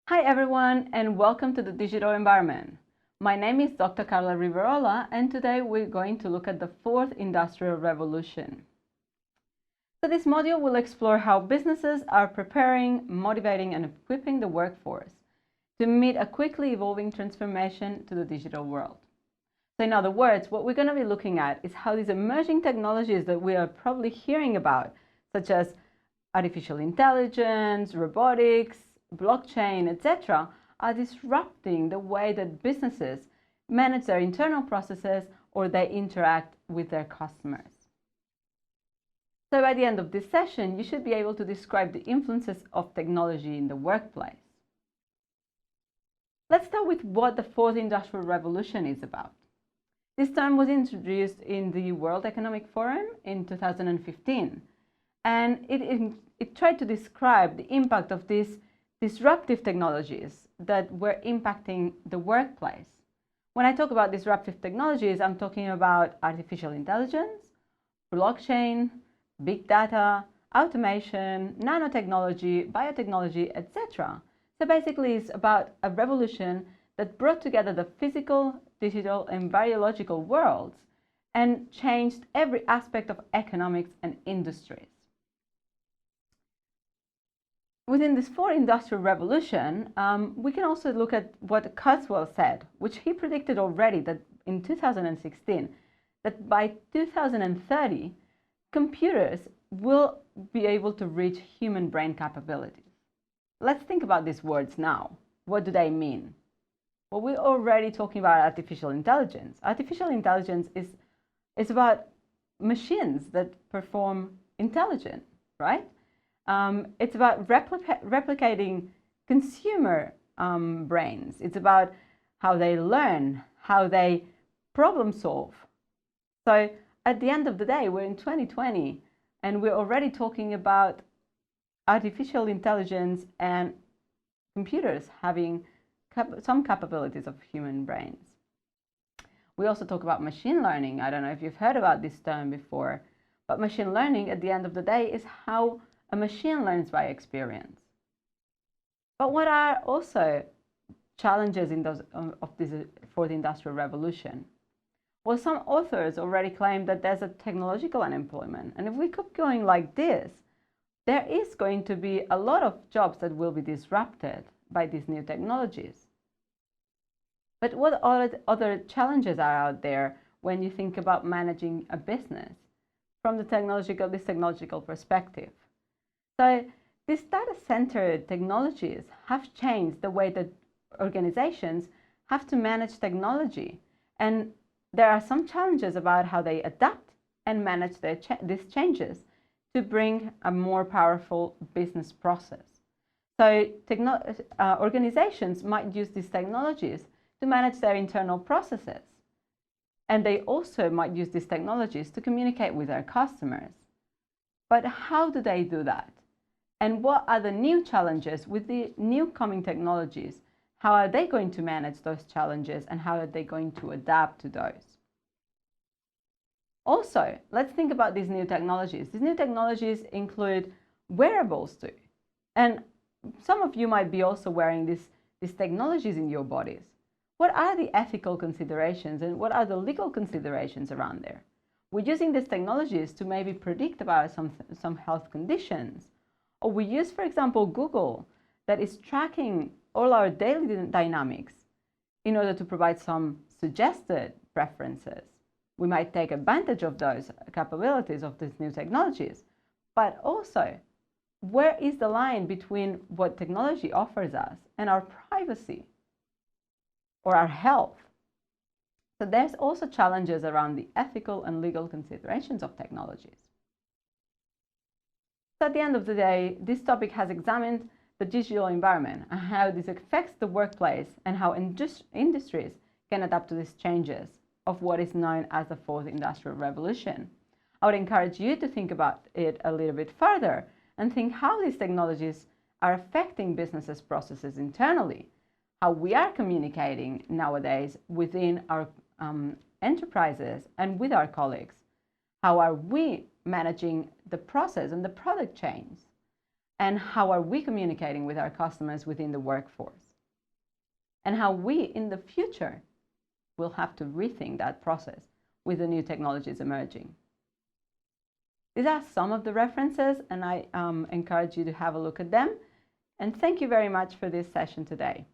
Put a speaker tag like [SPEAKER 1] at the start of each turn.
[SPEAKER 1] Hi everyone and welcome to the Digital Environment. My name is Dr. Carla Riverola and today we're going to look at the fourth industrial revolution. So this module will explore how businesses are preparing, motivating and equipping the workforce to meet a quickly evolving transformation to the digital world. So in other words, what we're going to be looking at is how these emerging technologies that we are probably hearing about, such as artificial intelligence, robotics, blockchain, etc., are disrupting the way that businesses manage their internal processes or they interact with their customers. So by the end of this session, you should be able to describe the influences of technology in the workplace. Let's start with what the fourth industrial revolution is about. This term was introduced in the World Economic Forum in 2015, and it tried to describe the impact of these disruptive technologies that were impacting the workplace. When I talk about disruptive technologies, I'm talking about artificial intelligence, blockchain, big data, automation, nanotechnology, biotechnology, etc. So basically, it's about a revolution that brought together the physical, digital, and biological worlds and changed every aspect of economics and industries. Within this fourth industrial revolution, we can also look at what Kurzweil said, which he predicted already that in 2016, that by 2030, computers will be able to reach human brain capabilities. Let's think about these words now. What do they mean? Well, we're already talking about artificial intelligence. Artificial intelligence is about machines that perform intelligence, right? It's about replicating consumer brains. It's about how they learn, how they problem solve. So at the end of the day, we're in 2020 and we're already talking about artificial intelligence and computers having some capabilities of human brains. We also talk about machine learning. I don't know if you've heard about this term before, but machine learning at the end of the day is how a machine learns by experience. But what are also challenges in of this fourth industrial revolution? Well, some authors already claim that there's a technological unemployment. And if we keep going like this, there is going to be a lot of jobs that will be disrupted by these new technologies. But what other challenges are out there when you think about managing a business from this technological perspective? So these data-centered technologies have changed the way that organizations have to manage technology. And there are some challenges about how they adapt and manage these changes to bring a more powerful business process. So organizations might use these technologies to manage their internal processes. And they also might use these technologies to communicate with their customers. But how do they do that? And what are the new challenges with the new coming technologies? How are they going to manage those challenges and how are they going to adapt to those? Also, let's think about these new technologies. These new technologies include wearables too. And some of you might be also wearing these technologies in your bodies. What are the ethical considerations and what are the legal considerations around there? We're using these technologies to maybe predict about some health conditions. Or we use, for example, Google that is tracking all our daily dynamics in order to provide some suggested preferences. We might take advantage of those capabilities of these new technologies, but also, where is the line between what technology offers us and our privacy or our health? So there's also challenges around the ethical and legal considerations of technologies. So at the end of the day, this topic has examined the digital environment and how this affects the workplace and how industries can adapt to these changes of what is known as the fourth industrial revolution. I would encourage you to think about it a little bit further and think how these technologies are affecting businesses' processes internally, how we are communicating nowadays within our enterprises and with our colleagues. How are we managing the process and the product chains? and how are we communicating with our customers within the workforce, and how we in the future will have to rethink that process with the new technologies emerging. These are some of the references, and I encourage you to have a look at them. And thank you very much for this session today.